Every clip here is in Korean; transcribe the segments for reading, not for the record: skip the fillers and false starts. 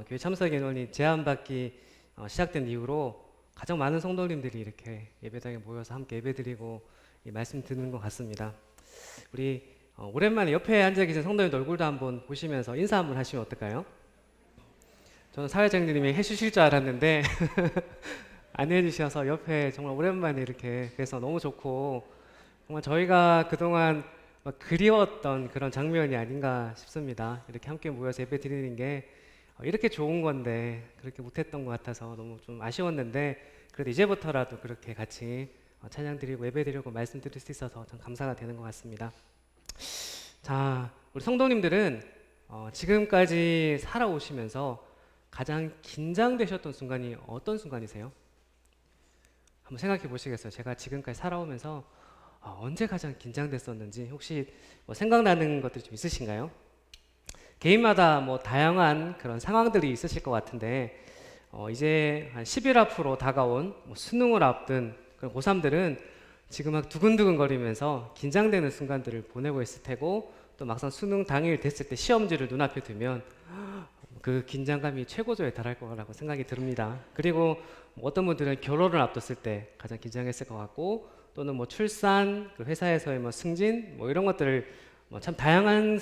교회 참석 인원이 제한받기 시작된 이후로 가장 많은 성도님들이 이렇게 예배당에 모여서 함께 예배드리고 이 말씀 듣는 것 같습니다. 우리 오랜만에 옆에 앉아 계신 성도님 얼굴도 한번 보시면서 인사 한번 하시면 어떨까요? 저는 사회자님이 해주실 줄 알았는데 안 해주셔서 옆에 정말 오랜만에 이렇게 그래서 너무 좋고 정말 저희가 그동안 막 그리웠던 그런 장면이 아닌가 싶습니다. 이렇게 함께 모여서 예배 드리는 게 이렇게 좋은 건데 그렇게 못했던 것 같아서 너무 좀 아쉬웠는데 그래도 이제부터라도 그렇게 같이 찬양 드리고 예배 드리고 말씀 드릴 수 있어서 참 감사가 되는 것 같습니다. 자, 우리 성도님들은 지금까지 살아오시면서 가장 긴장되셨던 순간이 어떤 순간이세요? 한번 생각해 보시겠어요? 제가 지금까지 살아오면서 언제 가장 긴장됐었는지 혹시 생각나는 것들이 좀 있으신가요? 개인마다 다양한 그런 상황들이 있으실 것 같은데 이제 한 10일 앞으로 다가온 수능을 앞둔 그런 고3들은 지금 막 두근두근 거리면서 긴장되는 순간들을 보내고 있을 테고 또 막상 수능 당일 됐을 때 시험지를 눈앞에 두면 그 긴장감이 최고조에 달할 거라고 생각이 듭니다. 그리고 어떤 분들은 결혼을 앞뒀을 때 가장 긴장했을 것 같고 또는 출산, 그 회사에서의 승진 이런 것들을 참 다양한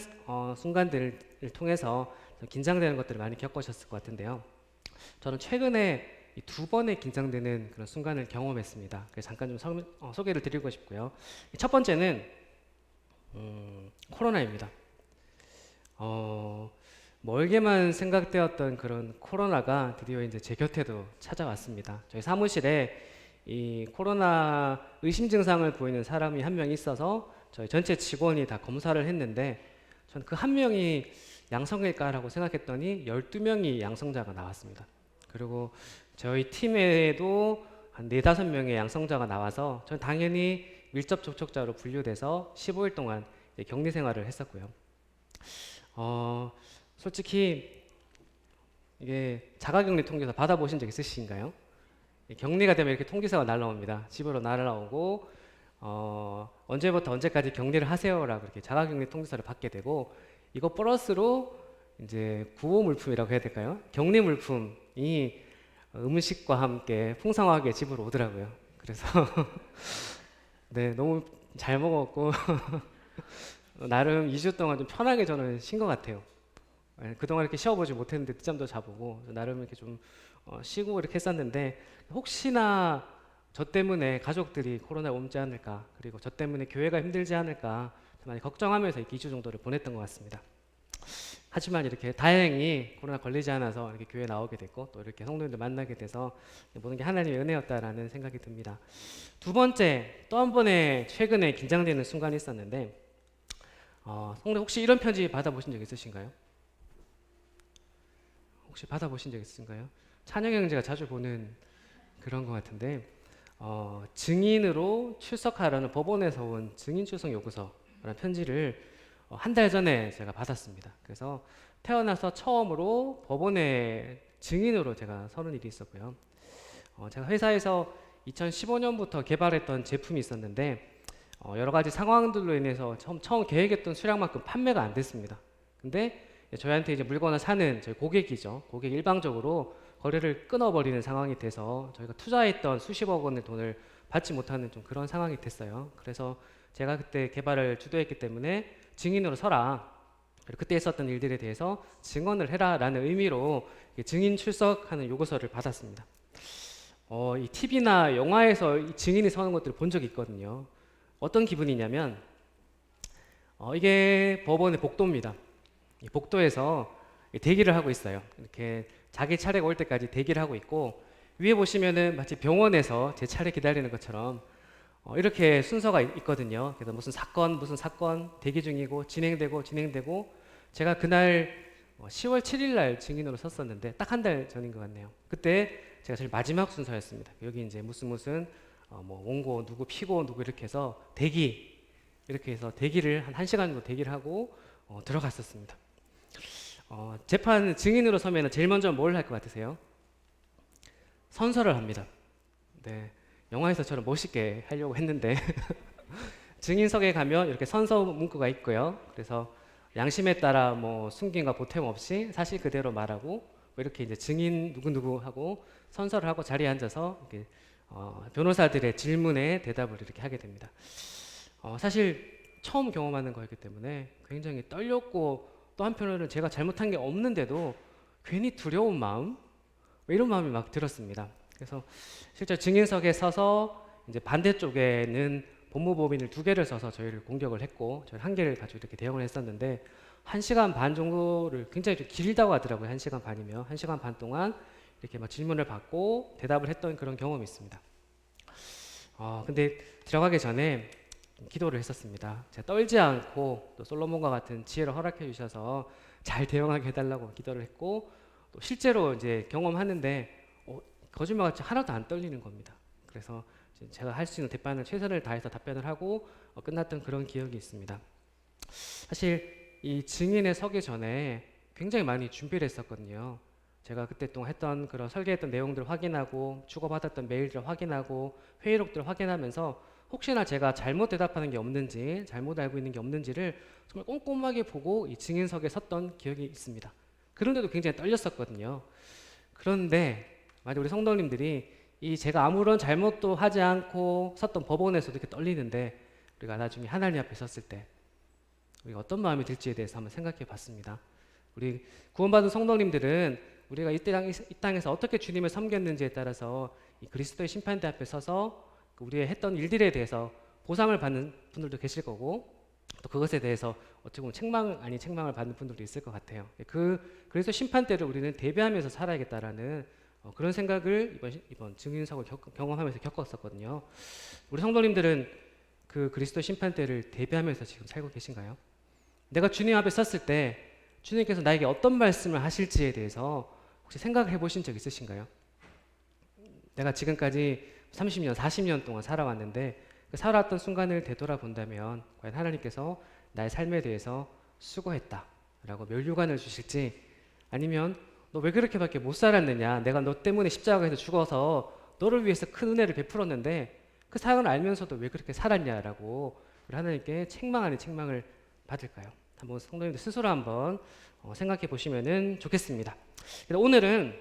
순간들을 통해서 긴장되는 것들을 많이 겪으셨을 것 같은데요. 저는 최근에 이 두 번의 긴장되는 그런 순간을 경험했습니다. 그래서 잠깐 좀 소개를 드리고 싶고요. 첫 번째는 코로나입니다. 멀게만 생각되었던 그런 코로나가 드디어 이제 제 곁에도 찾아왔습니다. 저희 사무실에 이 코로나 의심 증상을 보이는 사람이 한 명 있어서 저희 전체 직원이 다 검사를 했는데 전 그 한 명이 양성일까라고 생각했더니 12명이 양성자가 나왔습니다. 그리고 저희 팀에도 한 4, 5명의 양성자가 나와서 전 당연히 밀접 접촉자로 분류돼서 15일 동안 격리 생활을 했었고요. 솔직히 이게 자가격리 통지서 받아보신 적 있으신가요? 격리가 되면 이렇게 통지서가 날라옵니다. 집으로 날라오고 언제부터 언제까지 격리를 하세요라고 이렇게 자가격리 통지서를 받게 되고 이거 플러스로 이제 구호 물품이라고 해야 될까요? 격리 물품이 음식과 함께 풍성하게 집으로 오더라고요. 그래서 네, 너무 잘 먹었고 나름 2주 동안 좀 편하게 저는 쉰 것 같아요. 그동안 이렇게 쉬어보지 못했는데 늦잠도 자보고 나름 이렇게 좀 쉬고 이렇게 했었는데 혹시나 저 때문에 가족들이 코로나에 옮지 않을까 그리고 저 때문에 교회가 힘들지 않을까 많이 걱정하면서 이렇게 2주 정도를 보냈던 것 같습니다. 하지만 이렇게 다행히 코로나 걸리지 않아서 이렇게 교회 나오게 됐고 또 이렇게 성도님들 만나게 돼서 모든 게 하나님의 은혜였다라는 생각이 듭니다. 두 번째 또 한 번의 최근에 긴장되는 순간이 있었는데 성도 혹시 이런 편지 받아보신 적 있으신가요? 혹시 받아보신 적 있으신가요? 찬영 형제가 자주 보는 그런 것 같은데 증인으로 출석하라는 법원에서 온 증인 출석 요구서라는 편지를 한 달 전에 제가 받았습니다. 그래서 태어나서 처음으로 법원에 증인으로 제가 서는 일이 있었고요. 제가 회사에서 2015년부터 개발했던 제품이 있었는데 여러 가지 상황들로 인해서 처음 계획했던 수량만큼 판매가 안 됐습니다. 근데 저희한테 이제 물건을 사는 저희 고객이죠. 고객이 일방적으로 거래를 끊어버리는 상황이 돼서 저희가 투자했던 수십억 원의 돈을 받지 못하는 좀 그런 상황이 됐어요. 그래서 제가 그때 개발을 주도했기 때문에 증인으로 서라. 그리고 그때 있었던 일들에 대해서 증언을 해라라는 의미로 증인 출석하는 요구서를 받았습니다. 이 TV나 영화에서 이 증인이 서는 것들을 본 적이 있거든요. 어떤 기분이냐면 이게 법원의 복도입니다. 이 복도에서 대기를 하고 있어요. 이렇게 자기 차례가 올 때까지 대기를 하고 있고 위에 보시면은 마치 병원에서 제 차례 기다리는 것처럼 이렇게 순서가 있거든요. 그래서 무슨 사건 대기 중이고 진행되고 제가 그날 10월 7일 날 증인으로 섰었는데 딱 한 달 전인 것 같네요. 그때 제가 제일 마지막 순서였습니다. 여기 이제 무슨 원고 누구 피고 누구 이렇게 해서 이렇게 해서 대기를 한 1시간 정도 대기를 하고 들어갔었습니다. 재판 증인으로 서면 제일 먼저 뭘 할 것 같으세요? 선서를 합니다. 네, 영화에서처럼 멋있게 하려고 했는데 증인석에 가면 이렇게 선서 문구가 있고요. 그래서 양심에 따라 숨김과 보탬 없이 사실 그대로 말하고 뭐 이렇게 이제 증인 누구누구 하고 선서를 하고 자리에 앉아서 이렇게 변호사들의 질문에 대답을 이렇게 하게 됩니다. 사실 처음 경험하는 거였기 때문에 굉장히 떨렸고, 또 한편으로는 제가 잘못한 게 없는데도 괜히 두려운 마음, 뭐 이런 마음이 막 들었습니다. 그래서 실제 증인석에 서서 이제 반대쪽에는 법무법인을 2개를 써서 저희를 공격을 했고, 저희 1개를 가지고 이렇게 대응을 했었는데 1시간 반 정도를, 굉장히 좀 길다고 하더라고요. 1시간 반이면 1시간 반 동안 이렇게 막 질문을 받고 대답을 했던 그런 경험이 있습니다. 근데 들어가기 전에 기도를 했었습니다. 제가 떨지 않고 또 솔로몬과 같은 지혜를 허락해 주셔서 잘 대응하게 해달라고 기도를 했고, 또 실제로 이제 경험하는데 거짓말같이 하나도 안 떨리는 겁니다. 그래서 제가 할 수 있는 답변을 최선을 다해서 답변을 하고 끝났던 그런 기억이 있습니다. 사실 이 증인에 서기 전에 굉장히 많이 준비를 했었거든요. 제가 그때 동안 했던 그런 설계했던 내용들을 확인하고, 주고받았던 메일들을 확인하고, 회의록들을 확인하면서 혹시나 제가 잘못 대답하는 게 없는지, 잘못 알고 있는 게 없는지를 정말 꼼꼼하게 보고 이 증인석에 섰던 기억이 있습니다. 그런데도 굉장히 떨렸었거든요. 그런데 만약 우리 성도님들이 이 제가 아무런 잘못도 하지 않고 섰던 법원에서도 이렇게 떨리는데, 우리가 나중에 하나님 앞에 섰을 때 우리가 어떤 마음이 들지에 대해서 한번 생각해 봤습니다. 우리 구원받은 성도님들은 우리가 이 땅에서 어떻게 주님을 섬겼는지에 따라서 이 그리스도의 심판대 앞에 서서 우리의 했던 일들에 대해서 보상을 받는 분들도 계실 거고, 또 그것에 대해서 어떻게 보면 책망 아닌 책망을 받는 분들도 있을 것 같아요. 그래서 심판대를 우리는 대비하면서 살아야겠다라는 그런 생각을 이번 증인석을 경험하면서 겪었었거든요. 우리 성도님들은 그 그리스도 심판대를 대비하면서 지금 살고 계신가요? 내가 주님 앞에 섰을 때 주님께서 나에게 어떤 말씀을 하실지에 대해서 혹시 생각을 해보신 적 있으신가요? 내가 지금까지 30년, 40년 동안 살아왔는데 그 살아왔던 순간을 되돌아본다면 과연 하나님께서 나의 삶에 대해서 수고했다 라고 면류관을 주실지, 아니면 너 왜 그렇게밖에 못 살았느냐, 내가 너 때문에 십자가에서 죽어서 너를 위해서 큰 은혜를 베풀었는데 그 사랑을 알면서도 왜 그렇게 살았냐라고 하나님께 책망 아닌 책망을 받을까요? 한번 성도님들 스스로 한번 생각해 보시면 좋겠습니다. 오늘은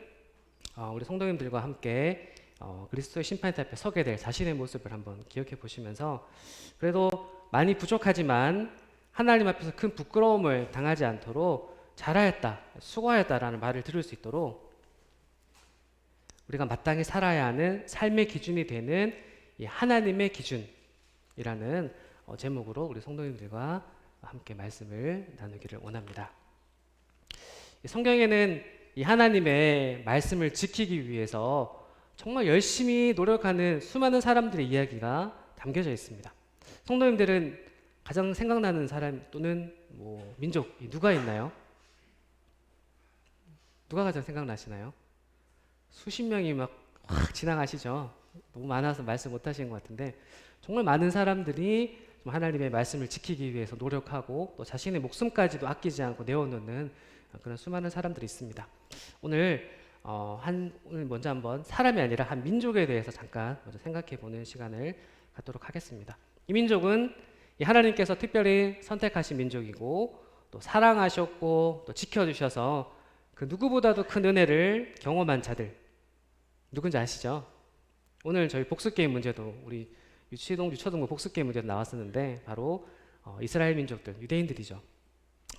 우리 성도님들과 함께 그리스도의 심판대 앞에 서게 될 자신의 모습을 한번 기억해 보시면서, 그래도 많이 부족하지만 하나님 앞에서 큰 부끄러움을 당하지 않도록 잘하였다, 수고하였다라는 말을 들을 수 있도록 우리가 마땅히 살아야 하는 삶의 기준이 되는 이 하나님의 기준이라는 제목으로 우리 성도님들과 함께 말씀을 나누기를 원합니다. 성경에는 이 하나님의 말씀을 지키기 위해서 정말 열심히 노력하는 수많은 사람들의 이야기가 담겨져 있습니다. 성도님들은 가장 생각나는 사람 또는 민족 누가 있나요? 누가 가장 생각나시나요? 수십 명이 막 확 지나가시죠. 너무 많아서 말씀 못 하시는 것 같은데, 정말 많은 사람들이 하나님의 말씀을 지키기 위해서 노력하고 또 자신의 목숨까지도 아끼지 않고 내어놓는 그런 수많은 사람들이 있습니다. 오늘 먼저 한번 사람이 아니라 한 민족에 대해서 잠깐 먼저 생각해 보는 시간을 갖도록 하겠습니다. 이 민족은 하나님께서 특별히 선택하신 민족이고, 또 사랑하셨고 또 지켜주셔서 그 누구보다도 큰 은혜를 경험한 자들, 누군지 아시죠? 오늘 저희 복수게임 문제도 우리 유치동, 유초등부 복수게임 문제도 나왔었는데 바로 이스라엘 민족들, 유대인들이죠.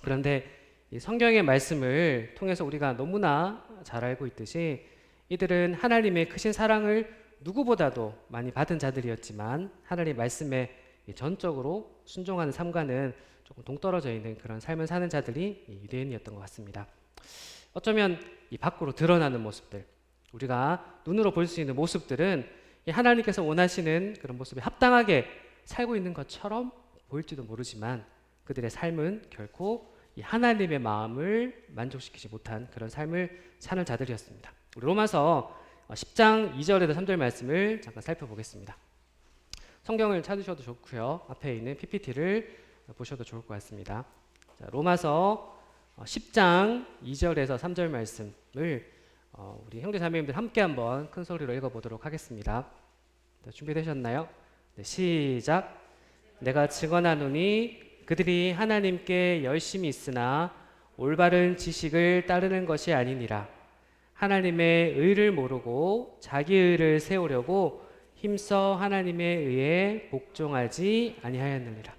그런데 이 성경의 말씀을 통해서 우리가 너무나 잘 알고 있듯이 이들은 하나님의 크신 사랑을 누구보다도 많이 받은 자들이었지만 하나님의 말씀에 전적으로 순종하는 삶과는 조금 동떨어져 있는 그런 삶을 사는 자들이 유대인이었던 것 같습니다. 어쩌면 이 밖으로 드러나는 모습들, 우리가 눈으로 볼 수 있는 모습들은 하나님께서 원하시는 그런 모습에 합당하게 살고 있는 것처럼 보일지도 모르지만 그들의 삶은 결코 이 하나님의 마음을 만족시키지 못한 그런 삶을 사는 자들이었습니다. 우리 로마서 10장 2절에서 3절 말씀을 잠깐 살펴보겠습니다. 성경을 찾으셔도 좋고요, 앞에 있는 PPT를 보셔도 좋을 것 같습니다. 자, 로마서 10장 2절에서 3절 말씀을 우리 형제 자매님들 함께 한번 큰 소리로 읽어보도록 하겠습니다. 자, 준비되셨나요? 네, 시작. 내가 증언하노니 그들이 하나님께 열심히 있으나 올바른 지식을 따르는 것이 아니니라. 하나님의 의를 모르고 자기 의를 세우려고 힘써 하나님의 의에 복종하지 아니하였느니라.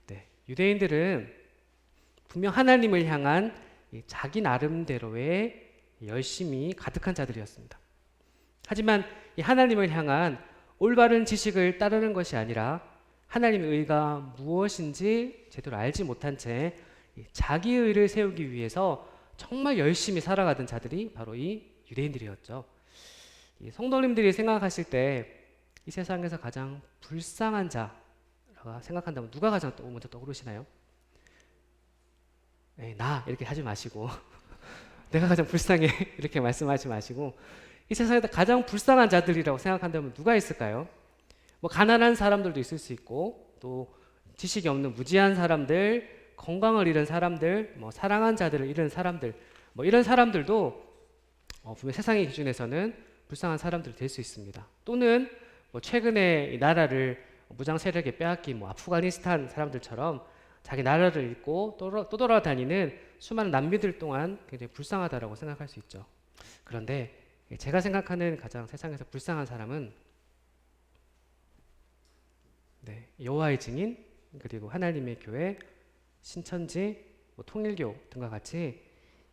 네, 유대인들은 분명 하나님을 향한 자기 나름대로의 열심이 가득한 자들이었습니다. 하지만 이 하나님을 향한 올바른 지식을 따르는 것이 아니라 하나님의 의가 무엇인지 제대로 알지 못한 채 자기 의를 세우기 위해서 정말 열심히 살아가던 자들이 바로 이 유대인들이었죠. 이 성도님들이 생각하실 때 이 세상에서 가장 불쌍한 자라고 생각한다면 누가 가장 먼저 떠오르시나요? 네, 나 이렇게 하지 마시고 내가 가장 불쌍해 이렇게 말씀하지 마시고 이 세상에서 가장 불쌍한 자들이라고 생각한다면 누가 있을까요? 뭐 가난한 사람들도 있을 수 있고 또 지식이 없는 무지한 사람들, 건강을 잃은 사람들, 뭐 사랑한 자들을 잃은 사람들, 뭐 이런 사람들도 분명 세상의 기준에서는 불쌍한 사람들이 될 수 있습니다. 또는 뭐 최근에 이 나라를 무장 세력에 빼앗긴 뭐 아프가니스탄 사람들처럼 자기 나라를 잃고 또 돌아다니는 수많은 난민들 동안 굉장히 불쌍하다라고 생각할 수 있죠. 그런데 제가 생각하는 가장 세상에서 불쌍한 사람은 여호와의 증인 그리고 하나님의 교회, 신천지, 뭐 통일교 등과 같이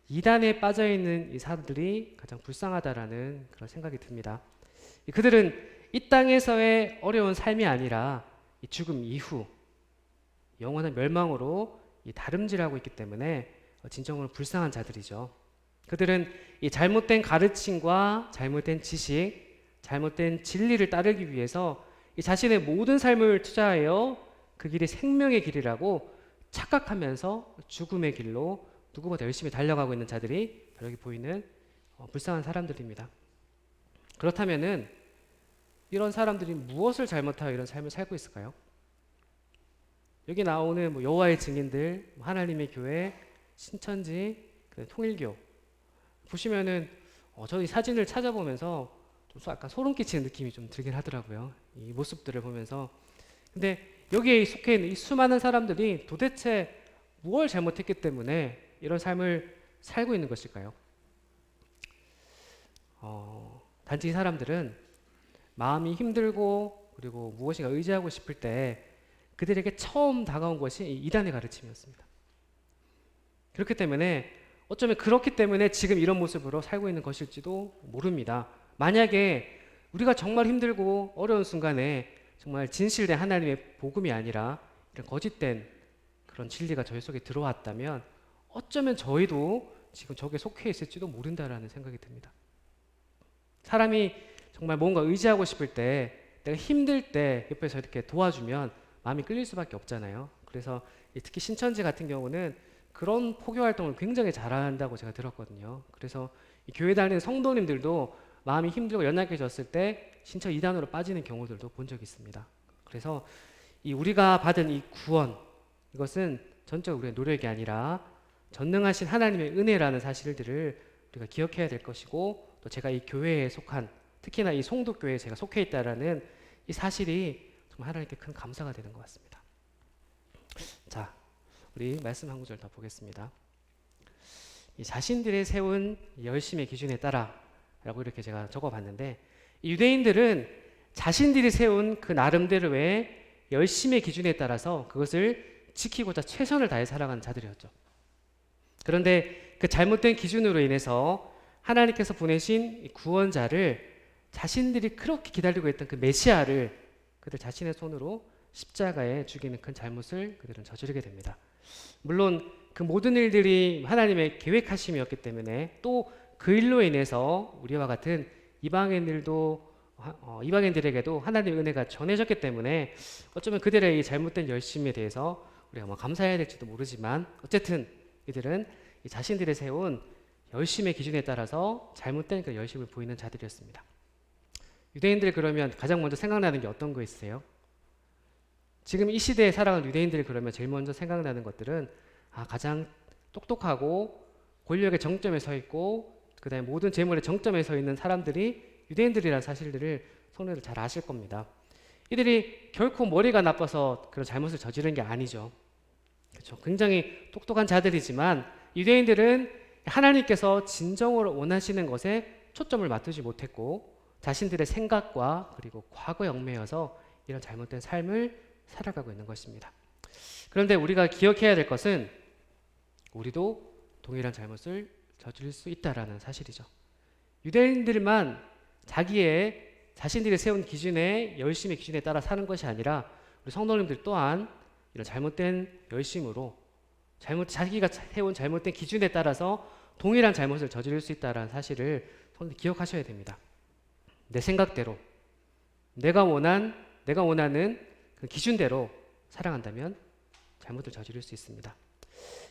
이단에 빠져 있는 이 사람들이 가장 불쌍하다라는 그런 생각이 듭니다. 그들은 이 땅에서의 어려운 삶이 아니라 이 죽음 이후 영원한 멸망으로 이 다름질하고 있기 때문에 진정으로 불쌍한 자들이죠. 그들은 이 잘못된 가르침과 잘못된 지식, 잘못된 진리를 따르기 위해서 이 자신의 모든 삶을 투자하여 그 길이 생명의 길이라고 착각하면서 죽음의 길로 누구보다 열심히 달려가고 있는 자들이 여기 보이는 불쌍한 사람들입니다. 그렇다면은 이런 사람들이 무엇을 잘못하여 이런 삶을 살고 있을까요? 여기 나오는 뭐 여호와의 증인들, 하나님의 교회, 신천지, 통일교 보시면은 저 이 사진을 찾아보면서 좀 약간 소름 끼치는 느낌이 좀 들긴 하더라고요. 이 모습들을 보면서. 근데 여기에 속해 있는 이 수많은 사람들이 도대체 무엇을 잘못했기 때문에 이런 삶을 살고 있는 것일까요? 단지 이 사람들은 마음이 힘들고 그리고 무엇인가 의지하고 싶을 때 그들에게 처음 다가온 것이 이단의 가르침이었습니다. 그렇기 때문에 어쩌면 그렇기 때문에 지금 이런 모습으로 살고 있는 것일지도 모릅니다. 만약에 우리가 정말 힘들고 어려운 순간에 정말 진실된 하나님의 복음이 아니라 이런 거짓된 그런 진리가 저희 속에 들어왔다면 어쩌면 저희도 지금 저게 속해 있을지도 모른다라는 생각이 듭니다. 사람이 정말 뭔가 의지하고 싶을 때 내가 힘들 때 옆에서 이렇게 도와주면 마음이 끌릴 수밖에 없잖아요. 그래서 특히 신천지 같은 경우는 그런 포교 활동을 굉장히 잘한다고 제가 들었거든요. 그래서 이 교회 다니는 성도님들도 마음이 힘들고 연약해졌을 때 신천 이단으로 빠지는 경우들도 본 적이 있습니다. 그래서 이 우리가 받은 이 구원 이것은 전적으로 우리의 노력이 아니라 전능하신 하나님의 은혜라는 사실들을 우리가 기억해야 될 것이고 또 제가 이 교회에 속한 특히나 이 송도교회에 제가 속해 있다라는 이 사실이 정말 하나님께 큰 감사가 되는 것 같습니다. 자, 우리 말씀 한 구절 더 보겠습니다. 이 자신들의 세운 열심의 기준에 따라라고 이렇게 제가 적어봤는데 이 유대인들은 자신들이 세운 그 나름대로의 열심의 기준에 따라서 그것을 지키고자 최선을 다해 살아가는 자들이었죠. 그런데 그 잘못된 기준으로 인해서 하나님께서 보내신 구원자를 자신들이 그렇게 기다리고 있던 그 메시아를 그들 자신의 손으로 십자가에 죽이는 큰 잘못을 그들은 저지르게 됩니다. 물론 그 모든 일들이 하나님의 계획하심이었기 때문에 또 그 일로 인해서 우리와 같은 이방인들에게도 하나님의 은혜가 전해졌기 때문에 어쩌면 그들의 이 잘못된 열심에 대해서 우리가 감사해야 될지도 모르지만 어쨌든 이들은 이 자신들이 세운 열심의 기준에 따라서 잘못된 그 열심을 보이는 자들이었습니다. 유대인들 그러면 가장 먼저 생각나는 게 어떤 거 있으세요? 지금 이 시대에 살아가는 유대인들 그러면 제일 먼저 생각나는 것들은 가장 똑똑하고 권력의 정점에 서 있고 그 다음에 모든 재물의 정점에 서 있는 사람들이 유대인들이라는 사실들을 성도들 잘 아실 겁니다. 이들이 결코 머리가 나빠서 그런 잘못을 저지른 게 아니죠. 그렇죠? 굉장히 똑똑한 자들이지만 유대인들은 하나님께서 진정으로 원하시는 것에 초점을 맞추지 못했고 자신들의 생각과 그리고 과거에 얽매여서 이런 잘못된 삶을 살아가고 있는 것입니다. 그런데 우리가 기억해야 될 것은 우리도 동일한 잘못을 저지를 수 있다라는 사실이죠. 유대인들만 자신들이 세운 기준에 열심의 기준에 따라 사는 것이 아니라 우리 성도님들 또한 이런 잘못된 열심으로 자기가 세운 잘못된 기준에 따라서 동일한 잘못을 저지를 수 있다는 사실을 성도님 기억하셔야 됩니다. 내 생각대로 내가 원하는 그 기준대로 살아간다면 잘못을 저지를 수 있습니다.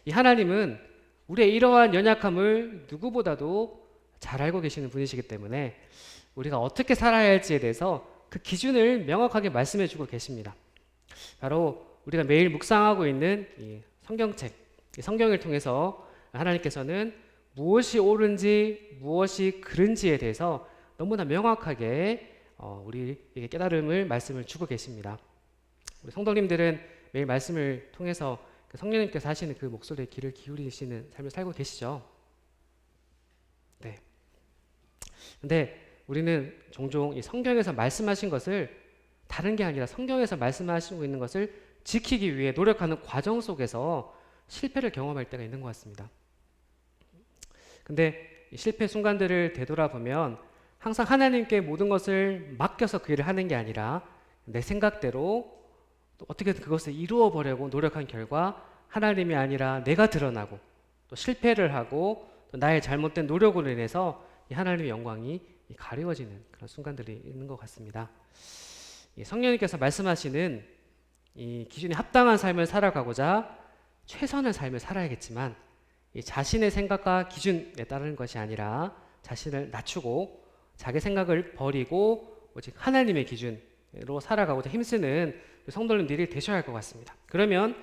이 하나님은 우리의 이러한 연약함을 누구보다도 잘 알고 계시는 분이시기 때문에 우리가 어떻게 살아야 할지에 대해서 그 기준을 명확하게 말씀해 주고 계십니다. 바로 우리가 매일 묵상하고 있는 이 성경책, 이 성경을 통해서 하나님께서는 무엇이 옳은지 무엇이 그른지에 대해서 너무나 명확하게 우리에게 깨달음을 말씀을 주고 계십니다. 우리 성도님들은 매일 말씀을 통해서 성령님께서 하시는 그 목소리에 귀를 기울이시는 삶을 살고 계시죠? 네. 근데 우리는 종종 이 성경에서 말씀하신 것을 다른 게 아니라 성경에서 말씀하시고 있는 것을 지키기 위해 노력하는 과정 속에서 실패를 경험할 때가 있는 것 같습니다. 근데 이 실패 순간들을 되돌아보면 항상 하나님께 모든 것을 맡겨서 그 일을 하는 게 아니라 내 생각대로 또 어떻게든 그것을 이루어 보려고 노력한 결과 하나님이 아니라 내가 드러나고 또 실패를 하고 또 나의 잘못된 노력으로 인해서 이 하나님의 영광이 가려워지는 그런 순간들이 있는 것 같습니다. 성령님께서 말씀하시는 이 기준에 합당한 삶을 살아가고자 최선의 삶을 살아야겠지만 이 자신의 생각과 기준에 따르는 것이 아니라 자신을 낮추고 자기 생각을 버리고 오직 하나님의 기준으로 살아가고자 힘쓰는 성도님들이 되셔야 할 것 같습니다. 그러면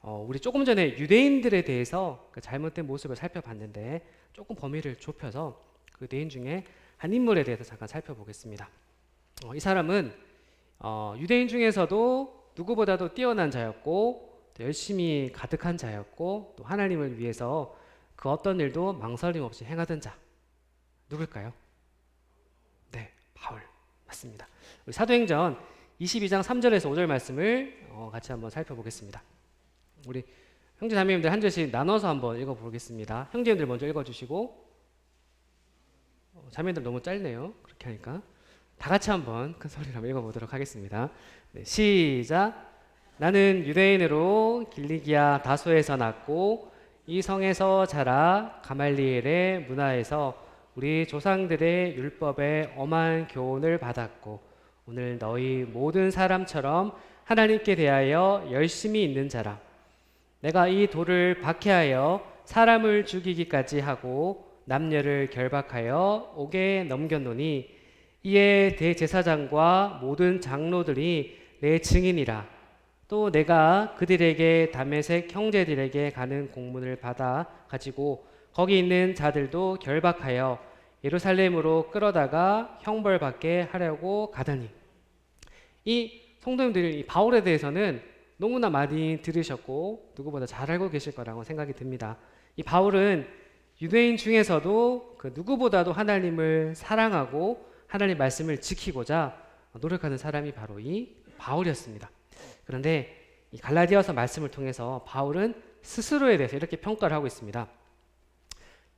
우리 조금 전에 유대인들에 대해서 그 잘못된 모습을 살펴봤는데 조금 범위를 좁혀서 그 유대인 중에 한 인물에 대해서 잠깐 살펴보겠습니다. 이 사람은 유대인 중에서도 누구보다도 뛰어난 자였고 또 열심히 가득한 자였고 또 하나님을 위해서 그 어떤 일도 망설임 없이 행하던 자. 누굴까요? 네, 바울 맞습니다. 우리 사도행전 22장 3절에서 5절 말씀을 같이 한번 살펴보겠습니다. 우리 형제 자매님들 한 절씩 나눠서 한번 읽어보겠습니다. 형제님들 먼저 읽어주시고 자매님들 너무 짧네요. 그렇게 하니까 다 같이 한번 큰 소리로 한번 읽어보도록 하겠습니다. 네, 시작. 나는 유대인으로 길리기아 다소에서 났고 이 성에서 자라 가말리엘의 문화에서 우리 조상들의 율법에 엄한 교훈을 받았고 오늘 너희 모든 사람처럼 하나님께 대하여 열심히 있는 자라. 내가 이 돌을 박해하여 사람을 죽이기까지 하고 남녀를 결박하여 옥에 넘겼노니 이에 대제사장과 모든 장로들이 내 증인이라. 또 내가 그들에게 다메섹 형제들에게 가는 공문을 받아 가지고 거기 있는 자들도 결박하여 예루살렘으로 끌어다가 형벌받게 하려고 가다니. 이 성도님들이 이 바울에 대해서는 너무나 많이 들으셨고 누구보다 잘 알고 계실 거라고 생각이 듭니다. 이 바울은 유대인 중에서도 그 누구보다도 하나님을 사랑하고 하나님의 말씀을 지키고자 노력하는 사람이 바로 이 바울이었습니다. 그런데 이 갈라디아서 말씀을 통해서 바울은 스스로에 대해서 이렇게 평가를 하고 있습니다.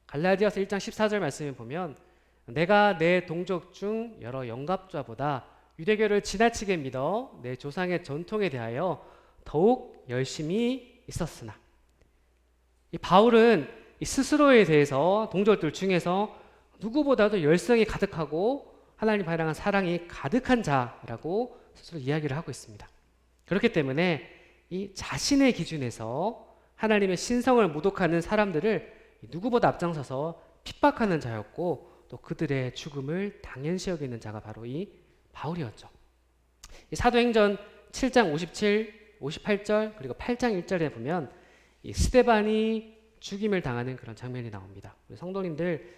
갈라디아서 1장 14절 말씀을 보면 내가 내 동족 중 여러 영갑자보다 유대교를 지나치게 믿어 내 조상의 전통에 대하여 더욱 열심히 있었으나. 이 바울은 이 스스로에 대해서 동족들 중에서 누구보다도 열성이 가득하고 하나님 향한 사랑이 가득한 자라고 스스로 이야기를 하고 있습니다. 그렇기 때문에 이 자신의 기준에서 하나님의 신성을 모독하는 사람들을 누구보다 앞장서서 핍박하는 자였고 또 그들의 죽음을 당연시 여기는 자가 바로 이 바울이었죠. 이 사도행전 7장 57, 58절 그리고 8장 1절에 보면 이 스데반이 죽임을 당하는 그런 장면이 나옵니다. 우리 성도님들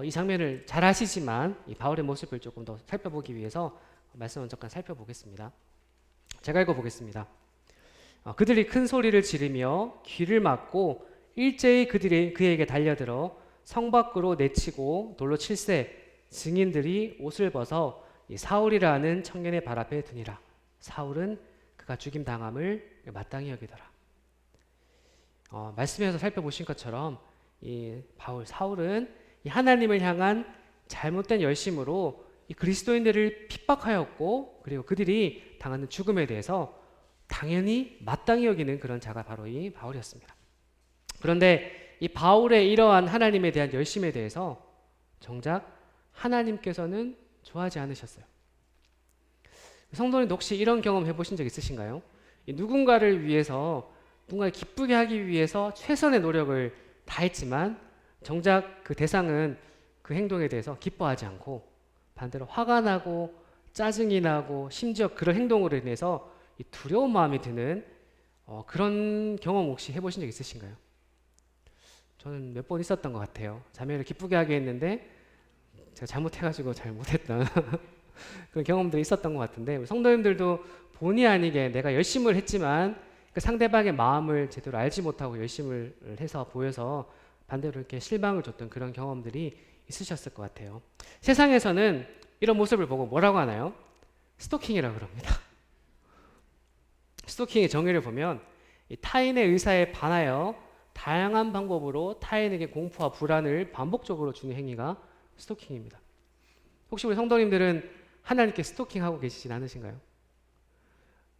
이 장면을 잘 아시지만 이 바울의 모습을 조금 더 살펴보기 위해서 말씀을 잠깐 살펴보겠습니다. 제가 읽어보겠습니다. 그들이 큰 소리를 지르며 귀를 막고 일제히 그에게 달려들어 성 밖으로 내치고 돌로 칠세 증인들이 옷을 벗어 이 사울이라는 청년의 발 앞에 두니라. 사울은 그가 죽임 당함을 마땅히 여기더라. 말씀에서 살펴보신 것처럼 이 사울은 이 하나님을 향한 잘못된 열심으로 이 그리스도인들을 핍박하였고, 그리고 그들이 당하는 죽음에 대해서 당연히 마땅히 여기는 그런 자가 바로 이 바울이었습니다. 그런데 이 바울의 이러한 하나님에 대한 열심에 대해서 정작 하나님께서는 좋아하지 않으셨어요. 성도님도 혹시 이런 경험 해보신 적 있으신가요? 누군가를 위해서, 누군가를 기쁘게 하기 위해서 최선의 노력을 다했지만 정작 그 대상은 그 행동에 대해서 기뻐하지 않고 반대로 화가 나고 짜증이 나고 심지어 그런 행동으로 인해서 이 두려운 마음이 드는 그런 경험 혹시 해보신 적 있으신가요? 저는 몇 번 있었던 것 같아요. 자매를 기쁘게 하게 했는데 제가 잘못해가지고 잘 못했던 그런 경험들이 있었던 것 같은데, 성도님들도 본의 아니게 내가 열심을 했지만 그 상대방의 마음을 제대로 알지 못하고 열심을 해서 보여서 반대로 이렇게 실망을 줬던 그런 경험들이 있으셨을 것 같아요. 세상에서는 이런 모습을 보고 뭐라고 하나요? 스토킹이라고 그럽니다. 스토킹의 정의를 보면 이 타인의 의사에 반하여 다양한 방법으로 타인에게 공포와 불안을 반복적으로 주는 행위가 스토킹입니다. 혹시 우리 성도님들은 하나님께 스토킹하고 계시진 않으신가요?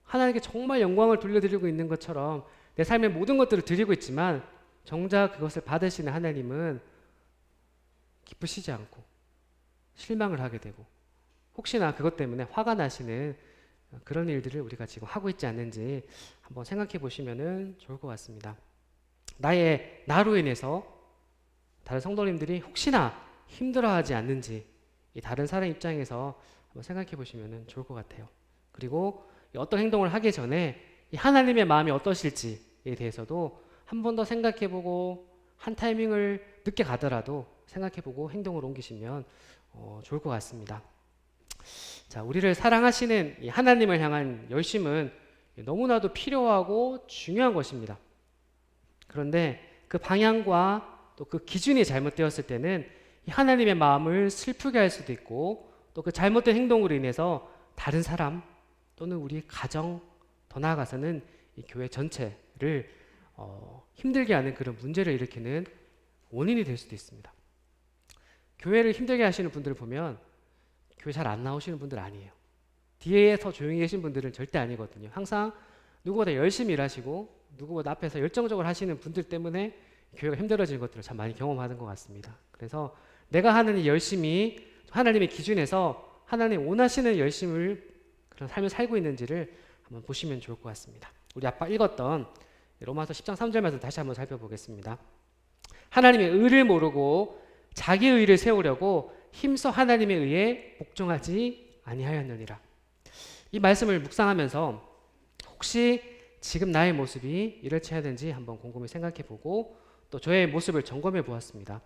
하나님께 정말 영광을 돌려드리고 있는 것처럼 내 삶의 모든 것들을 드리고 있지만 정작 그것을 받으시는 하나님은 기쁘시지 않고 실망을 하게 되고, 혹시나 그것 때문에 화가 나시는 그런 일들을 우리가 지금 하고 있지 않는지 한번 생각해 보시면 좋을 것 같습니다. 나로 인해서 다른 성도님들이 혹시나 힘들어하지 않는지 이 다른 사람 입장에서 한번 생각해 보시면 좋을 것 같아요. 그리고 어떤 행동을 하기 전에 이 하나님의 마음이 어떠실지에 대해서도 한 번 더 생각해 보고 한 타이밍을 늦게 가더라도 생각해 보고 행동을 옮기시면 좋을 것 같습니다. 자, 우리를 사랑하시는 이 하나님을 향한 열심은 너무나도 필요하고 중요한 것입니다. 그런데 그 방향과 또 그 기준이 잘못되었을 때는 이 하나님의 마음을 슬프게 할 수도 있고, 또 그 잘못된 행동으로 인해서 다른 사람 또는 우리 가정, 더 나아가서는 이 교회 전체를 힘들게 하는 그런 문제를 일으키는 원인이 될 수도 있습니다. 교회를 힘들게 하시는 분들을 보면 교회 잘 안 나오시는 분들 아니에요. 뒤에서 조용히 계신 분들은 절대 아니거든요. 항상 누구보다 열심히 일하시고 누구보다 앞에서 열정적으로 하시는 분들 때문에 교회가 힘들어지는 것들을 참 많이 경험하는 것 같습니다. 그래서 내가 하는 이 열심이 하나님의 기준에서 하나님 원하시는 열심을 그런 삶을 살고 있는지를 한번 보시면 좋을 것 같습니다. 우리 아까 읽었던 로마서 10장 3절 말씀 다시 한번 살펴보겠습니다. 하나님의 의를 모르고 자기 의를 세우려고 힘써 하나님의 의에 복종하지 아니하였느니라. 이 말씀을 묵상하면서 혹시 지금 나의 모습이 이렇지 않은지 한번 곰곰이 생각해보고 또 저의 모습을 점검해 보았습니다.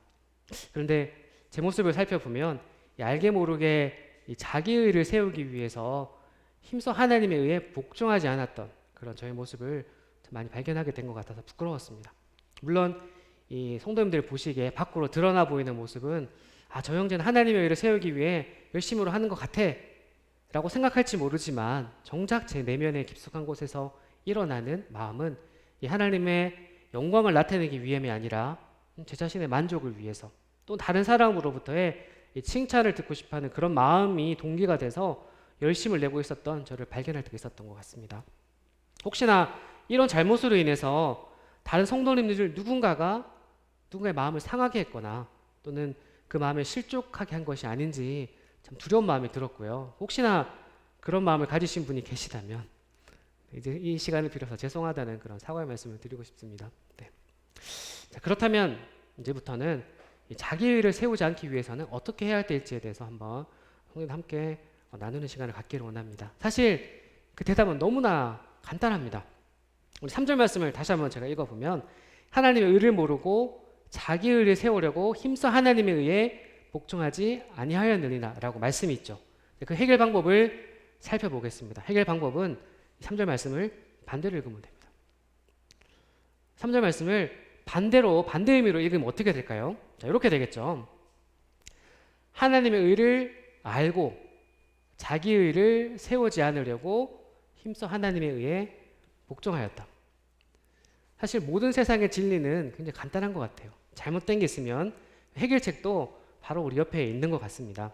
그런데 제 모습을 살펴보면 알게 모르게 이 자기 의를 세우기 위해서 힘써 하나님의 의에 복종하지 않았던 그런 저의 모습을 많이 발견하게 된 것 같아서 부끄러웠습니다. 물론 이 성도님들 보시기에 밖으로 드러나 보이는 모습은 저 형제는 하나님의 의를 세우기 위해 열심으로 하는 것 같아 라고 생각할지 모르지만 정작 제 내면의 깊숙한 곳에서 일어나는 마음은 이 하나님의 영광을 나타내기 위함이 아니라 제 자신의 만족을 위해서, 또 다른 사람으로부터의 이 칭찬을 듣고 싶어하는 그런 마음이 동기가 돼서 열심을 내고 있었던 저를 발견할 때가 있었던 것 같습니다. 혹시나 이런 잘못으로 인해서 다른 성도님들 누군가의 마음을 상하게 했거나 또는 그 마음에 실족하게 한 것이 아닌지 참 두려운 마음이 들었고요. 혹시나 그런 마음을 가지신 분이 계시다면 이제 이 시간을 빌어서 죄송하다는 그런 사과의 말씀을 드리고 싶습니다. 네. 자, 그렇다면 이제부터는 자기의를 세우지 않기 위해서는 어떻게 해야 될지에 대해서 한번 함께 나누는 시간을 갖기를 원합니다. 사실 그 대답은 너무나 간단합니다. 우리 3절 말씀을 다시 한번 제가 읽어보면 하나님의 의를 모르고 자기 의를 세우려고 힘써 하나님의 의에 복종하지 아니하였느니라 라고 말씀이 있죠. 그 해결 방법을 살펴보겠습니다. 해결 방법은 3절 말씀을 반대로 읽으면 됩니다. 3절 말씀을 반대 의미로 읽으면 어떻게 될까요? 자, 이렇게 되겠죠. 하나님의 의를 알고 자기 의를 세우지 않으려고 힘써 하나님의 의에 복종하였다. 사실 모든 세상의 진리는 굉장히 간단한 것 같아요. 잘못된 게 있으면 해결책도 바로 우리 옆에 있는 것 같습니다.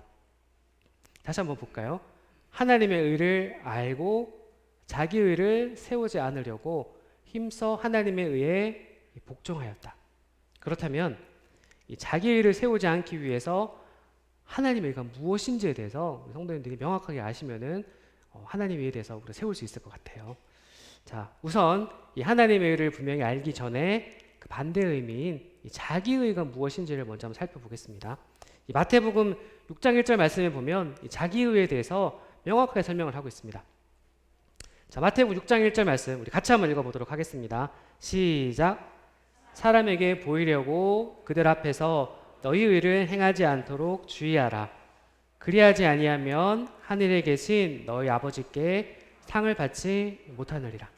다시 한번 볼까요? 하나님의 의를 알고 자기 의를 세우지 않으려고 힘써 하나님의 의에 복종하였다. 그렇다면 이 자기 의를 세우지 않기 위해서 하나님의 의가 무엇인지에 대해서 우리 성도님들이 명확하게 아시면은 하나님의 의에 대해서 우리가 세울 수 있을 것 같아요. 자, 우선 이 하나님의 의를 분명히 알기 전에 그 반대 의미인 이 자기 의가 무엇인지를 먼저 한번 살펴보겠습니다. 이 마태복음 6장 1절 말씀에 보면 이 자기 의에 대해서 명확하게 설명을 하고 있습니다. 자, 마태복음 6장 1절 말씀 우리 같이 한번 읽어보도록 하겠습니다. 시작. 사람에게 보이려고 그들 앞에서 너희 의를 행하지 않도록 주의하라. 그리하지 아니하면 하늘에 계신 너희 아버지께 상을 받지 못하느니라.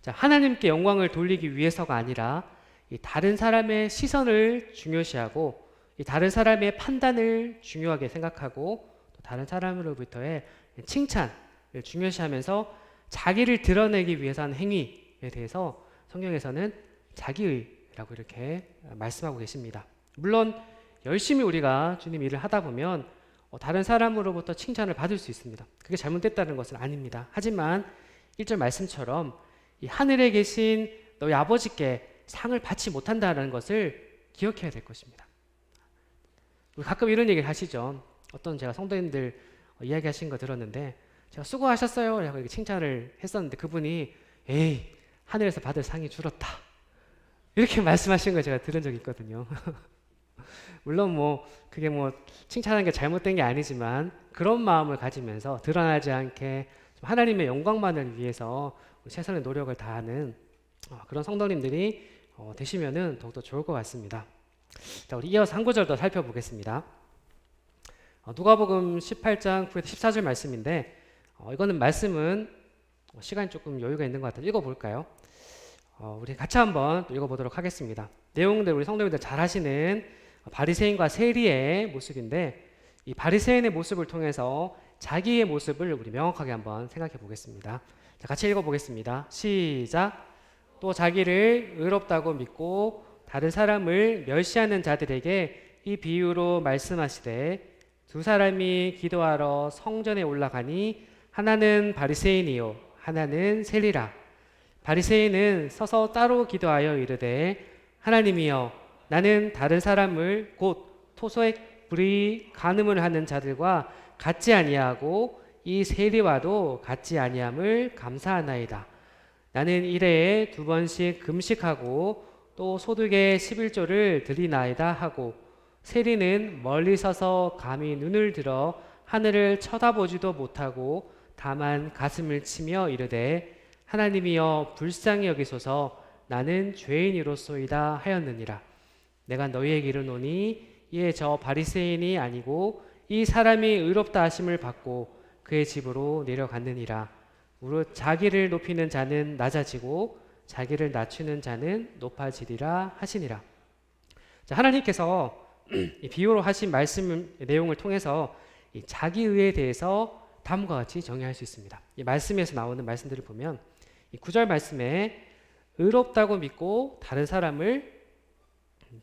자, 하나님께 영광을 돌리기 위해서가 아니라 이 다른 사람의 시선을 중요시하고 이 다른 사람의 판단을 중요하게 생각하고 또 다른 사람으로부터의 칭찬을 중요시하면서 자기를 드러내기 위해서 하는 행위에 대해서 성경에서는 자기의라고 이렇게 말씀하고 계십니다. 물론 열심히 우리가 주님 일을 하다 보면 다른 사람으로부터 칭찬을 받을 수 있습니다. 그게 잘못됐다는 것은 아닙니다. 하지만 1절 말씀처럼 이 하늘에 계신 너희 아버지께 상을 받지 못한다는 것을 기억해야 될 것입니다. 우리 가끔 이런 얘기를 하시죠. 어떤 제가 성도님들 이야기하신 거 들었는데 제가 수고하셨어요 라고 칭찬을 했었는데 그분이 에이 하늘에서 받을 상이 줄었다 이렇게 말씀하신 걸 제가 들은 적이 있거든요. 물론 뭐 그게 뭐 칭찬하는 게 잘못된 게 아니지만 그런 마음을 가지면서 드러나지 않게 하나님의 영광만을 위해서 최선의 노력을 다하는 그런 성도님들이 되시면은 더욱더 좋을 것 같습니다. 자, 우리 이어서 한 구절 더 살펴보겠습니다. 누가복음 18장 9에서 14절 말씀인데 이거는 말씀은 시간이 조금 여유가 있는 것 같아서 읽어볼까요? 우리 같이 한번 읽어보도록 하겠습니다. 내용들 우리 성도님들 잘 아시는 바리새인과 세리의 모습인데 이 바리새인의 모습을 통해서 자기의 모습을 우리 명확하게 한번 생각해 보겠습니다. 자, 같이 읽어보겠습니다. 시작. 또 자기를 의롭다고 믿고 다른 사람을 멸시하는 자들에게 이 비유로 말씀하시되 두 사람이 기도하러 성전에 올라가니 하나는 바리새인이요 하나는 세리라. 바리새인은 서서 따로 기도하여 이르되 하나님이여 나는 다른 사람을 곧 토소액 불의 간음을 하는 자들과 같지 아니하고 이 세리와도 같지 아니함을 감사하나이다. 나는 일해에 2번씩 금식하고 또 소득의 11조를 드리나이다 하고 세리는 멀리 서서 감히 눈을 들어 하늘을 쳐다보지도 못하고 다만 가슴을 치며 이르되 하나님이여 불쌍히 여기소서 나는 죄인이로소이다 하였느니라. 내가 너희에게 이르노니 이에 저 바리새인이 아니고 이 사람이 의롭다 하심을 받고 그의 집으로 내려갔느니라. 무릇 자기를 높이는 자는 낮아지고 자기를 낮추는 자는 높아지리라 하시니라. 자, 하나님께서 이 비유로 하신 말씀 내용을 통해서 이 자기의에 대해서 다음과 같이 정의할 수 있습니다. 이 말씀에서 나오는 말씀들을 보면 이 9절 말씀에 의롭다고 믿고 다른 사람을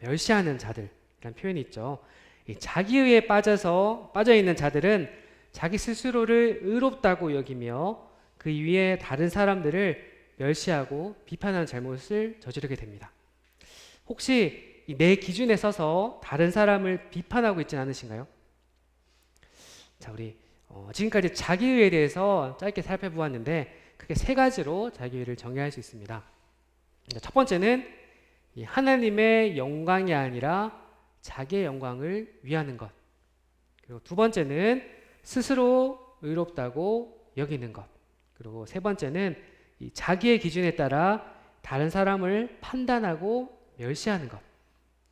멸시하는 자들이라는 표현이 있죠. 이 자기의에 빠져 있는 자들은 자기 스스로를 의롭다고 여기며 그 위에 다른 사람들을 멸시하고 비판하는 잘못을 저지르게 됩니다. 혹시 내 기준에 서서 다른 사람을 비판하고 있지는 않으신가요? 자, 우리 지금까지 자기의에 대해서 짧게 살펴보았는데 크게 3가지로 자기의를 정의할 수 있습니다. 첫 번째는 이 하나님의 영광이 아니라 자기의 영광을 위하는 것. 그리고 2번째는 스스로 의롭다고 여기는 것. 그리고 3번째는 이 자기의 기준에 따라 다른 사람을 판단하고 멸시하는 것.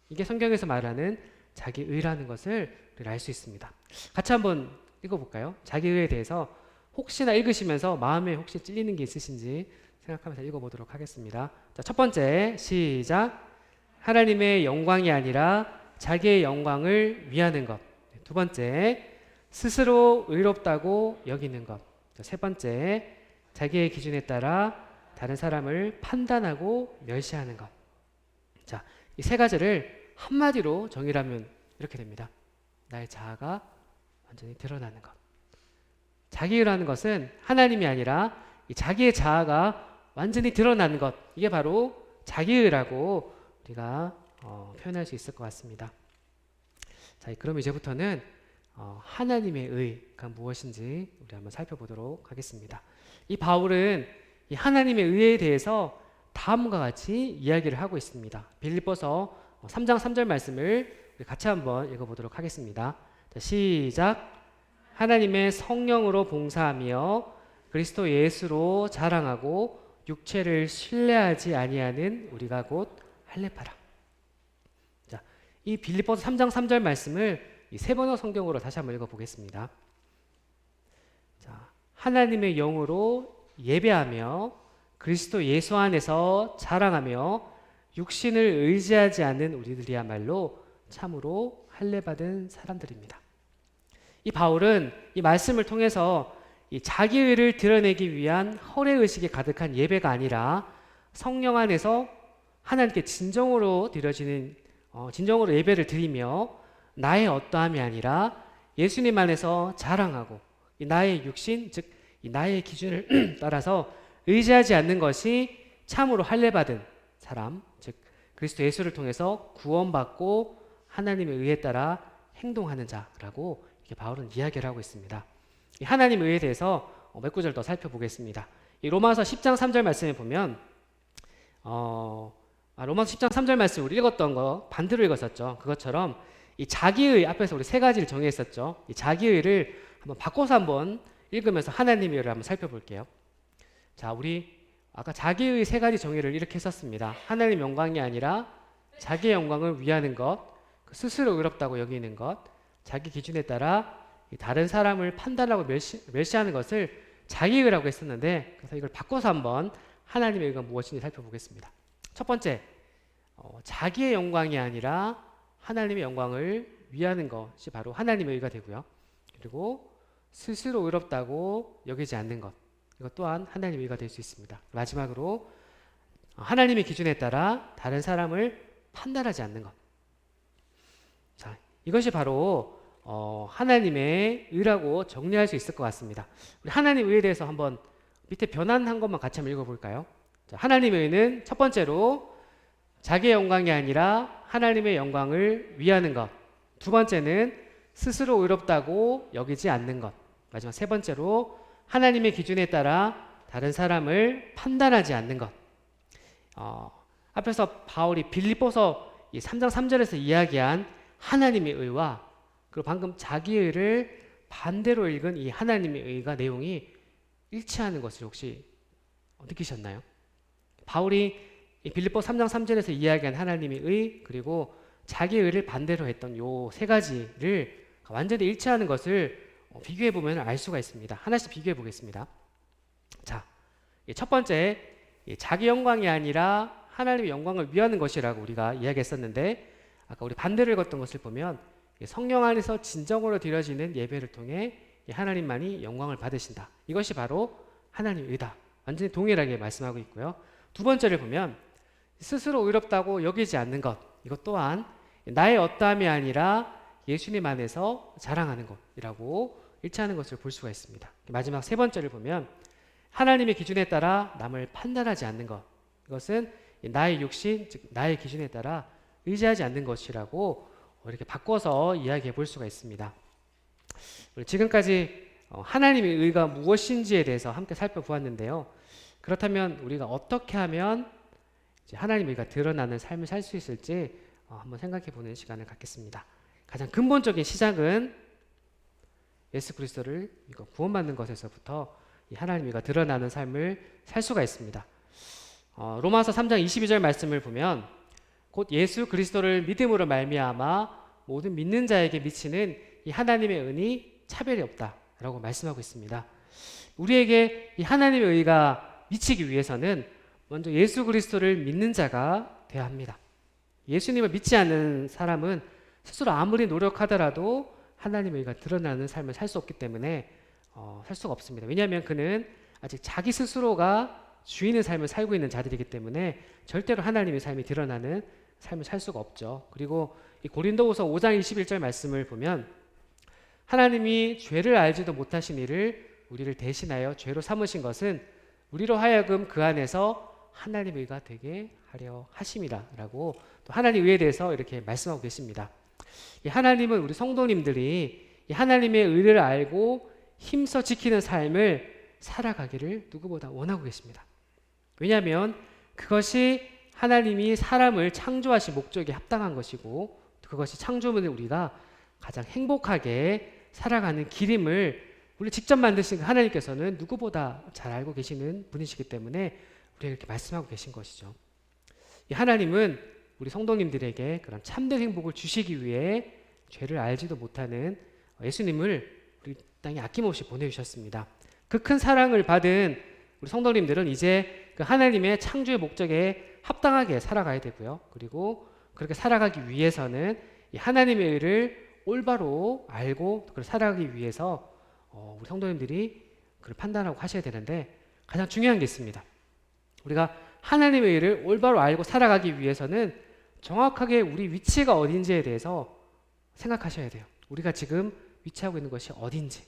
이게 성경에서 말하는 자기의라는 것을 우리가 알 수 있습니다. 같이 한번 읽어볼까요? 자기의에 대해서 혹시나 읽으시면서 마음에 혹시 찔리는 게 있으신지 생각하면서 읽어보도록 하겠습니다. 자, 첫 번째 시작. 하나님의 영광이 아니라 자기의 영광을 위하는 것. 두 번째, 스스로 의롭다고 여기는 것. 세 번째, 자기의 기준에 따라 다른 사람을 판단하고 멸시하는 것. 자, 이 세 가지를 한마디로 정의하면 이렇게 됩니다. 나의 자아가 완전히 드러나는 것. 자기의라는 것은 하나님이 아니라 이 자기의 자아가 완전히 드러나는 것. 이게 바로 자기의라고 우리가 표현할 수 있을 것 같습니다. 자, 그럼 이제부터는 하나님의 의가 무엇인지 우리 한번 살펴보도록 하겠습니다. 이 바울은 이 하나님의 의에 대해서 다음과 같이 이야기를 하고 있습니다. 빌립보서 3장 3절 말씀을 우리 같이 한번 읽어보도록 하겠습니다. 자, 시작. 하나님의 성령으로 봉사하며 그리스도 예수로 자랑하고 육체를 신뢰하지 아니하는 우리가 곧 할례파라. 자, 이 빌립보서 3장 3절 말씀을 이 세 번역 성경으로 다시 한번 읽어보겠습니다. 자, 하나님의 영으로 예배하며 그리스도 예수 안에서 자랑하며 육신을 의지하지 않는 우리들이야말로 참으로 할례받은 사람들입니다. 이 바울은 이 말씀을 통해서 이 자기의를 드러내기 위한 허례의식이 가득한 예배가 아니라 성령 안에서 하나님께 진정으로 드려지는 진정으로 예배를 드리며 나의 어떠함이 아니라 예수님 안에서 자랑하고 이 나의 육신 즉 이 나의 기준을 따라서 의지하지 않는 것이 참으로 할례받은 사람 즉 그리스도 예수를 통해서 구원받고 하나님의 의에 따라 행동하는 자라고 이렇게 바울은 이야기를 하고 있습니다. 이 하나님의 의에 대해서 몇 구절 더 살펴보겠습니다. 이 로마서 10장 3절 말씀에 보면 로마서 10장 3절 말씀 우리 읽었던 거 반대로 읽었었죠. 그것처럼 이 자기의 앞에서 우리 세 가지를 정의했었죠. 이 자기의를 한번 바꿔서 한번 읽으면서 하나님의 의를 한번 살펴볼게요. 자, 우리 아까 자기의 세 가지 정의를 이렇게 했었습니다. 하나님 영광이 아니라 자기의 영광을 위하는 것, 스스로 의롭다고 여기는 것, 자기 기준에 따라 다른 사람을 판단하고 멸시하는 것을 자기의라고 했었는데 그래서 이걸 바꿔서 한번 하나님의 의가 무엇인지 살펴보겠습니다. 첫 번째, 자기의 영광이 아니라 하나님의 영광을 위하는 것이 바로 하나님의 의가 되고요. 그리고 스스로 의롭다고 여기지 않는 것, 이것 또한 하나님의 의가 될 수 있습니다. 마지막으로 하나님의 기준에 따라 다른 사람을 판단하지 않는 것. 자, 이것이 바로 하나님의 의라고 정리할 수 있을 것 같습니다. 우리 하나님의 의에 대해서 한번 밑에 변환한 것만 같이 한번 읽어볼까요? 자, 하나님의 의는 첫 번째로 자기의 영광이 아니라 하나님의 영광을 위하는 것. 두 번째는 스스로 의롭다고 여기지 않는 것. 마지막 세 번째로 하나님의 기준에 따라 다른 사람을 판단하지 않는 것. 앞에서 바울이 빌립보서 3장 3절에서 이야기한 하나님의 의와 그리고 방금 자기의 의를 반대로 읽은 이 하나님의 의가 내용이 일치하는 것을 혹시 느끼셨나요? 바울이 빌립보 3장 3절에서 이야기한 하나님의 의 그리고 자기의 의를 반대로 했던 요 세 가지를 완전히 일치하는 것을 비교해 보면 알 수가 있습니다. 하나씩 비교해 보겠습니다. 자, 첫 번째 자기 영광이 아니라 하나님의 영광을 위하는 것이라고 우리가 이야기했었는데 아까 우리 반대로 읽었던 것을 보면 성령 안에서 진정으로 드려지는 예배를 통해 하나님만이 영광을 받으신다. 이것이 바로 하나님의 의다. 완전히 동일하게 말씀하고 있고요. 두 번째를 보면 스스로 의롭다고 여기지 않는 것. 이것 또한 나의 어떠함이 아니라 예수님 안에서 자랑하는 것이라고 일치하는 것을 볼 수가 있습니다. 마지막 세 번째를 보면 하나님의 기준에 따라 남을 판단하지 않는 것. 이것은 나의 육신, 즉 나의 기준에 따라 의지하지 않는 것이라고 이렇게 바꿔서 이야기해 볼 수가 있습니다. 지금까지 하나님의 의가 무엇인지에 대해서 함께 살펴보았는데요. 그렇다면 우리가 어떻게 하면 하나님의 의가 드러나는 삶을 살 수 있을지 한번 생각해 보는 시간을 갖겠습니다. 가장 근본적인 시작은 예수 그리스도를 구원받는 것에서부터 하나님의 의가 드러나는 삶을 살 수가 있습니다. 로마서 3장 22절 말씀을 보면 곧 예수 그리스도를 믿음으로 말미암아 모든 믿는 자에게 미치는 이 하나님의 은이 차별이 없다라고 말씀하고 있습니다. 우리에게 이 하나님의 의가 미치기 위해서는 먼저 예수 그리스도를 믿는 자가 되어야 합니다. 예수님을 믿지 않는 사람은 스스로 아무리 노력하더라도 하나님의 의가 드러나는 삶을 살 수 없기 때문에 살 수가 없습니다. 왜냐하면 그는 아직 자기 스스로가 주인의 삶을 살고 있는 자들이기 때문에 절대로 하나님의 삶이 드러나는 삶을 살 수가 없죠. 그리고 이 고린도후서 5장 21절 말씀을 보면 하나님이 죄를 알지도 못하신 이를 우리를 대신하여 죄로 삼으신 것은 우리로 하여금 그 안에서 하나님의 의가 되게 하려 하심이라 라고 또 하나님의 의에 대해서 이렇게 말씀하고 계십니다. 이 하나님은 우리 성도님들이 이 하나님의 의를 알고 힘써 지키는 삶을 살아가기를 누구보다 원하고 계십니다. 왜냐하면 그것이 하나님이 사람을 창조하신 목적에 합당한 것이고 그것이 창조물을 우리가 가장 행복하게 살아가는 길임을 우리 직접 만드신 하나님께서는 누구보다 잘 알고 계시는 분이시기 때문에 우리에게 이렇게 말씀하고 계신 것이죠. 이 하나님은 우리 성도님들에게 그런 참된 행복을 주시기 위해 죄를 알지도 못하는 예수님을 우리 땅에 아낌없이 보내주셨습니다. 그 큰 사랑을 받은 우리 성도님들은 이제 그 하나님의 창조의 목적에 합당하게 살아가야 되고요. 그리고 그렇게 살아가기 위해서는 이 하나님의 의를 올바로 알고 그걸 살아가기 위해서 우리 성도님들이 그걸 판단하고 하셔야 되는데 가장 중요한 게 있습니다. 우리가 하나님의 의를 올바로 알고 살아가기 위해서는 정확하게 우리 위치가 어딘지에 대해서 생각하셔야 돼요. 우리가 지금 위치하고 있는 것이 어딘지.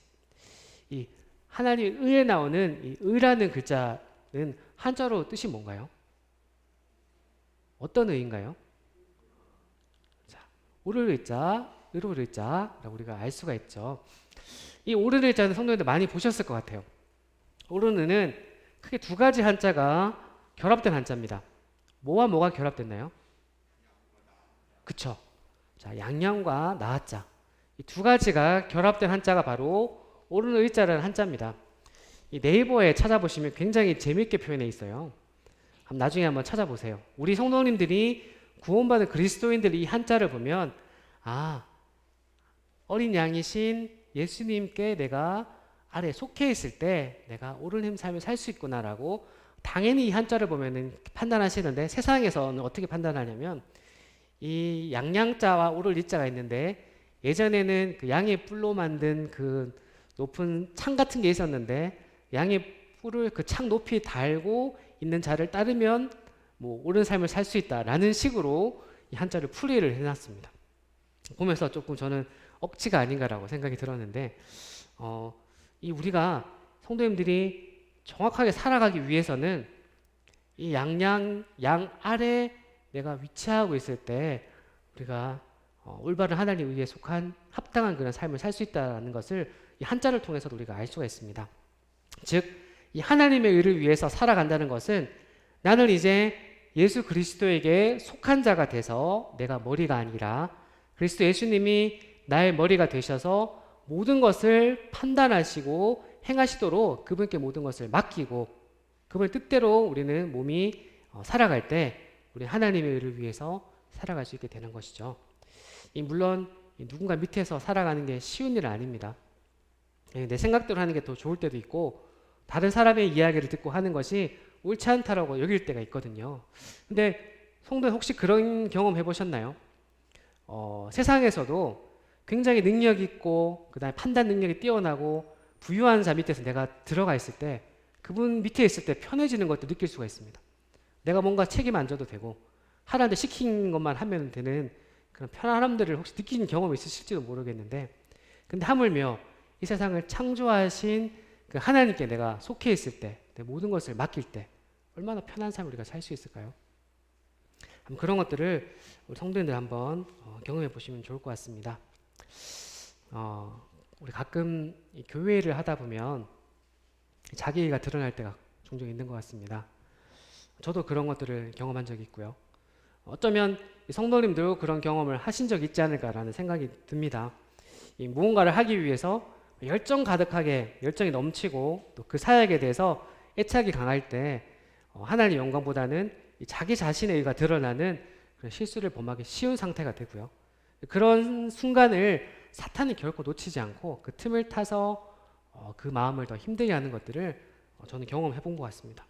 이 하나님의 의에 나오는 이 의라는 글자는 한자로 뜻이 뭔가요? 어떤 의인가요? 자, 옳을 의자, 의로울 의자라고 우리가 알 수가 있죠. 이 옳은 의자는 성도님들 많이 보셨을 것 같아요. 옳은 의는 크게 두 가지 한자가 결합된 한자입니다. 뭐와 뭐가 결합됐나요? 그쵸? 자, 양양과 나하자. 이 두 가지가 결합된 한자가 바로 옳은 의자라는 한자입니다. 이 네이버에 찾아보시면 굉장히 재미있게 표현해 있어요. 나중에 한번 찾아보세요. 우리 성도님들이 구원받은 그리스도인들이 이 한자를 보면 어린 양이신 예수님께 내가 아래 속해 있을 때 내가 옳은 삶을 살 수 있구나라고 당연히 이 한자를 보면은 판단하시는데 세상에서는 어떻게 판단하냐면 이 양양자와 옳을 이자가 있는데 예전에는 그 양의 뿔로 만든 그 높은 창 같은 게 있었는데 양의 뿔을 그 창 높이 달고 있는 자를 따르면 뭐 옳은 삶을 살 수 있다라는 식으로 이 한자를 풀이를 해놨습니다. 보면서 조금 저는 억지가 아닌가라고 생각이 들었는데 이 우리가 성도님들이 정확하게 살아가기 위해서는 이 양 아래 내가 위치하고 있을 때 우리가 올바른 하나님 의에 속한 합당한 그런 삶을 살 수 있다는 것을 이 한자를 통해서 우리가 알 수가 있습니다. 즉, 이 하나님의 의를 위해서 살아간다는 것은 나는 이제 예수 그리스도에게 속한 자가 돼서 내가 머리가 아니라 그리스도 예수님이 나의 머리가 되셔서 모든 것을 판단하시고 행하시도록 그분께 모든 것을 맡기고 그분의 뜻대로 우리는 몸이 살아갈 때 우리 하나님의 의를 위해서 살아갈 수 있게 되는 것이죠. 물론 누군가 밑에서 살아가는 게 쉬운 일은 아닙니다. 내 생각대로 하는 게 더 좋을 때도 있고 다른 사람의 이야기를 듣고 하는 것이 옳지 않다라고 여길 때가 있거든요. 근데 성도 혹시 그런 경험 해보셨나요? 세상에서도 굉장히 능력 있고 그다음에 판단 능력이 뛰어나고 부유한 자 밑에서 내가 들어가 있을 때 그분 밑에 있을 때 편해지는 것도 느낄 수가 있습니다. 내가 뭔가 책임 안 져도 되고 하라는데 시킨 것만 하면 되는 그런 편안함들을 혹시 느낀 경험이 있으실지도 모르겠는데 근데 하물며 이 세상을 창조하신 그 하나님께 내가 속해 있을 때 내 모든 것을 맡길 때 얼마나 편한 삶을 우리가 살 수 있을까요? 그런 것들을 우리 성도님들 한번 경험해 보시면 좋을 것 같습니다. 우리 가끔 이 교회를 하다 보면 자기가 드러날 때가 종종 있는 것 같습니다. 저도 그런 것들을 경험한 적이 있고요. 어쩌면 성도님들도 그런 경험을 하신 적이 있지 않을까라는 생각이 듭니다. 이 무언가를 하기 위해서 열정 가득하게 열정이 넘치고 또 그 사역에 대해서 애착이 강할 때 하나님 영광보다는 자기 자신의 의가 드러나는 그런 실수를 범하기 쉬운 상태가 되고요. 그런 순간을 사탄이 결코 놓치지 않고 그 틈을 타서 그 마음을 더 힘들게 하는 것들을 저는 경험해 본 것 같습니다.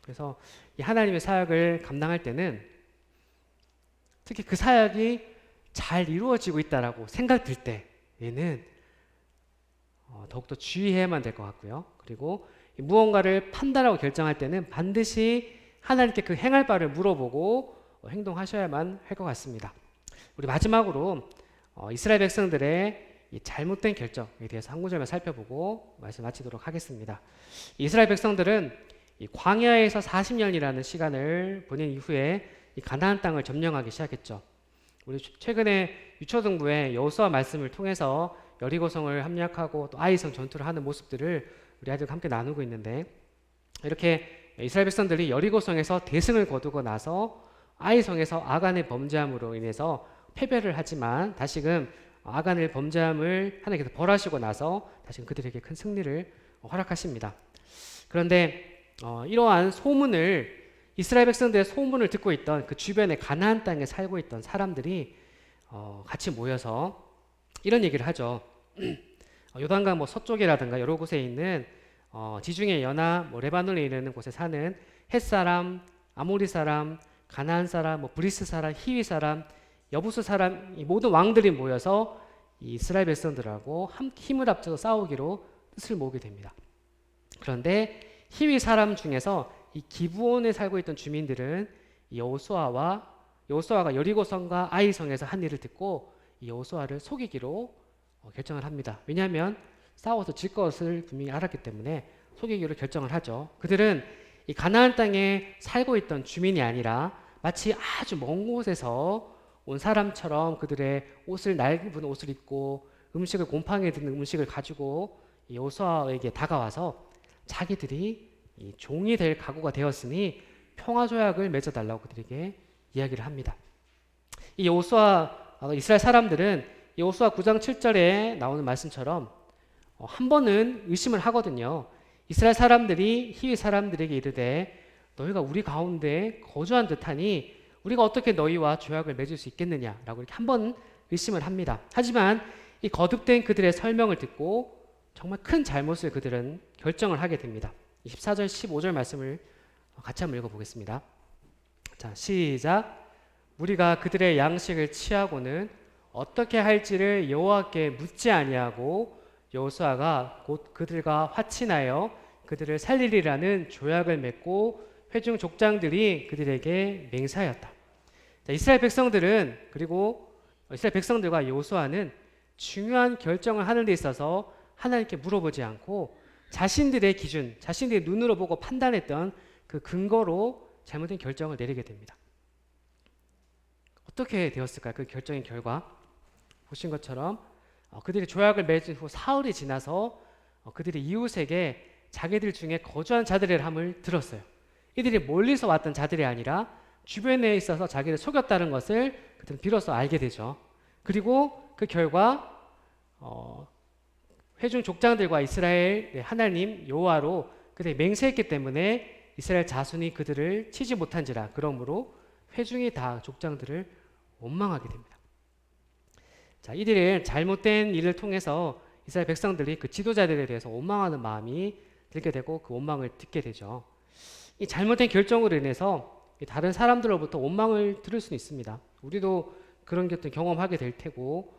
그래서 이 하나님의 사역을 감당할 때는 특히 그 사역이 잘 이루어지고 있다라고 생각될 때에는 더욱더 주의해야만 될 것 같고요. 그리고 무언가를 판단하고 결정할 때는 반드시 하나님께 그 행할 바를 물어보고 행동하셔야만 할 것 같습니다. 우리 마지막으로 이스라엘 백성들의 이 잘못된 결정에 대해서 한 구절만 살펴보고 말씀 마치도록 하겠습니다. 이스라엘 백성들은 이 광야에서 40년이라는 시간을 보낸 이후에 이 가나안 땅을 점령하기 시작했죠. 우리 최근에 유초등부에 여호수아 말씀을 통해서 여리고성을 함락하고 또 아이성 전투를 하는 모습들을 우리 아이들과 함께 나누고 있는데, 이렇게 이스라엘 백성들이 여리고성에서 대승을 거두고 나서 아이성에서 아간의 범죄함으로 인해서 패배를 하지만 다시금 아간의 범죄함을 하나님께서 벌하시고 나서 다시금 그들에게 큰 승리를 허락하십니다. 그런데 이러한 소문을, 이스라엘 백성들의 소문을 듣고 있던 그 주변의 가나안 땅에 살고 있던 사람들이 같이 모여서 이런 얘기를 하죠. 요단강 서쪽이라든가 여러 곳에 있는 지중해 연하 레바논에 이르는 곳에 사는 헷 사람, 아모리 사람, 가나안 사람, 브리스 사람, 히위 사람, 여부스 사람, 이 모든 왕들이 모여서 이 이스라엘 백성들하고 힘을 합쳐서 싸우기로 뜻을 모으게 됩니다. 그런데 히위 사람 중에서 이 기브온에 살고 있던 주민들은 여호수아가 여리고성과 아이성에서 한 일을 듣고 이 여호수아를 속이기로 결정을 합니다. 왜냐하면 싸워서 질 것을 분명히 알았기 때문에 속이기로 결정을 하죠. 그들은 이 가나안 땅에 살고 있던 주민이 아니라 마치 아주 먼 곳에서 온 사람처럼 그들의 낡은 옷을 입고 음식을 곰팡이 든 음식을 가지고 여호수아에게 다가와서 자기들이 이 종이 될 각오가 되었으니 평화 조약을 맺어달라고 그들에게 이야기를 합니다. 이 이스라엘 사람들은 여호수아 9장 7절에 나오는 말씀처럼 한 번은 의심을 하거든요. 이스라엘 사람들이 히위 사람들에게 이르되 너희가 우리 가운데 거주한 듯하니 우리가 어떻게 너희와 조약을 맺을 수 있겠느냐라고 이렇게 한 번 의심을 합니다. 하지만 이 거듭된 그들의 설명을 듣고 정말 큰 잘못을 그들은 결정을 하게 됩니다. 14절 15절 말씀을 같이 한번 읽어보겠습니다. 자, 시작. 우리가 그들의 양식을 취하고는 어떻게 할지를 여호와께 묻지 아니하고 여호수아가 곧 그들과 화친하여 그들을 살리리라는 조약을 맺고 회중 족장들이 그들에게 맹세하였다. 자, 이스라엘 백성들과 여호수아는 중요한 결정을 하는 데 있어서 하나님께 물어보지 않고 자신들의 기준, 자신들의 눈으로 보고 판단했던 그 근거로 잘못된 결정을 내리게 됩니다. 어떻게 되었을까요? 그 결정의 결과 보신 것처럼 그들이 조약을 맺은 후 사흘이 지나서 그들이 이웃에게 자기들 중에 거주한 자들의 함을 들었어요. 이들이 멀리서 왔던 자들이 아니라 주변에 있어서 자기를 속였다는 것을 그들은 비로소 알게 되죠. 그리고 그 결과 회중 족장들과 이스라엘 하나님 여호와로 그들이 맹세했기 때문에 이스라엘 자손이 그들을 치지 못한지라. 그러므로 회중이 다 족장들을 원망하게 됩니다. 자, 이들의 잘못된 일을 통해서 이스라엘 백성들이 그 지도자들에 대해서 원망하는 마음이 들게 되고 그 원망을 듣게 되죠. 이 잘못된 결정으로 인해서 다른 사람들로부터 원망을 들을 수는 있습니다. 우리도 그런 것들 경험하게 될 테고,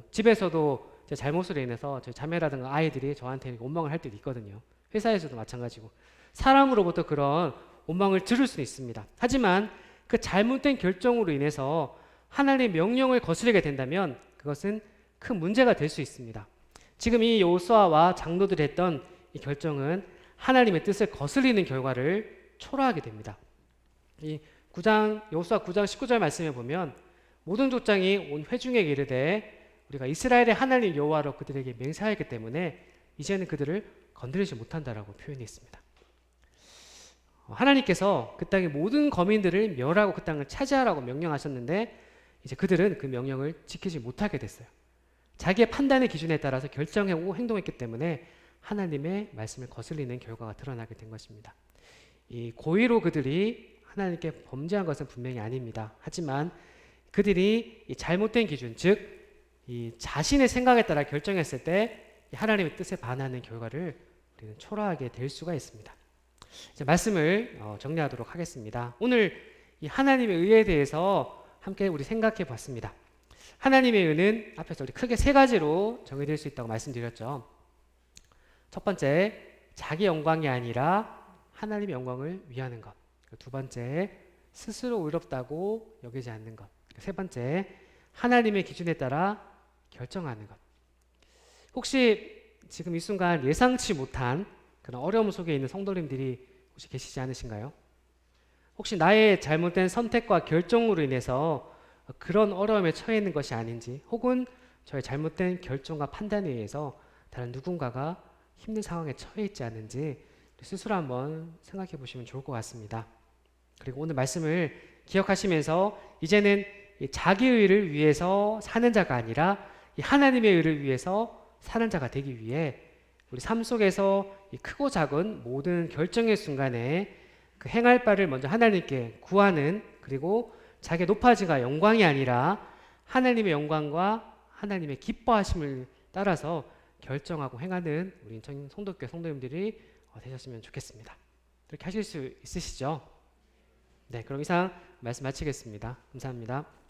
집에서도 제 잘못으로 인해서 제 자매라든가 아이들이 저한테 원망을 할 때도 있거든요. 회사에서도 마찬가지고 사람으로부터 그런 원망을 들을 수는 있습니다. 하지만 그 잘못된 결정으로 인해서 하나님의 명령을 거스르게 된다면 그것은 큰 문제가 될 수 있습니다. 지금 이 여호수아와 장로들이 했던 이 결정은 하나님의 뜻을 거스르는 결과를 초래하게 됩니다. 이 여호수아 9장 19절 말씀에 보면 모든 족장이 온 회중에게 이르되 우리가 이스라엘의 하나님 여호와로 그들에게 맹세하였기 때문에 이제는 그들을 건드리지 못한다라고 표현했습니다. 하나님께서 그 땅의 모든 거민들을 멸하고 그 땅을 차지하라고 명령하셨는데 이제 그들은 그 명령을 지키지 못하게 됐어요. 자기의 판단의 기준에 따라서 결정하고 행동했기 때문에 하나님의 말씀을 거슬리는 결과가 드러나게 된 것입니다. 이 고의로 그들이 하나님께 범죄한 것은 분명히 아닙니다. 하지만 그들이 이 잘못된 기준, 즉 이 자신의 생각에 따라 결정했을 때 하나님의 뜻에 반하는 결과를 우리는 초래하게 될 수가 있습니다. 이제 말씀을 정리하도록 하겠습니다. 오늘 이 하나님의 의에 대해서 함께 우리 생각해 봤습니다. 하나님의 의는 앞에서 우리 크게 세 가지로 정의될 수 있다고 말씀드렸죠. 첫 번째, 자기 영광이 아니라 하나님의 영광을 위하는 것. 두 번째, 스스로 의롭다고 여기지 않는 것. 세 번째, 하나님의 기준에 따라 결정하는 것. 혹시 지금 이 순간 예상치 못한 그런 어려움 속에 있는 성도님들이 혹시 계시지 않으신가요? 혹시 나의 잘못된 선택과 결정으로 인해서 그런 어려움에 처해 있는 것이 아닌지, 혹은 저의 잘못된 결정과 판단에 의해서 다른 누군가가 힘든 상황에 처해 있지 않은지 스스로 한번 생각해 보시면 좋을 것 같습니다. 그리고 오늘 말씀을 기억하시면서 이제는 자기의 의를 위해서 사는 자가 아니라 하나님의 의를 위해서 사는 자가 되기 위해 우리 삶 속에서 크고 작은 모든 결정의 순간에 그 행할 바를 먼저 하나님께 구하는, 그리고 자기의 높아지가 영광이 아니라 하나님의 영광과 하나님의 기뻐하심을 따라서 결정하고 행하는 우리 인천 성도교회 성도님들이 되셨으면 좋겠습니다. 이렇게 하실 수 있으시죠? 네, 그럼 이상 말씀 마치겠습니다. 감사합니다.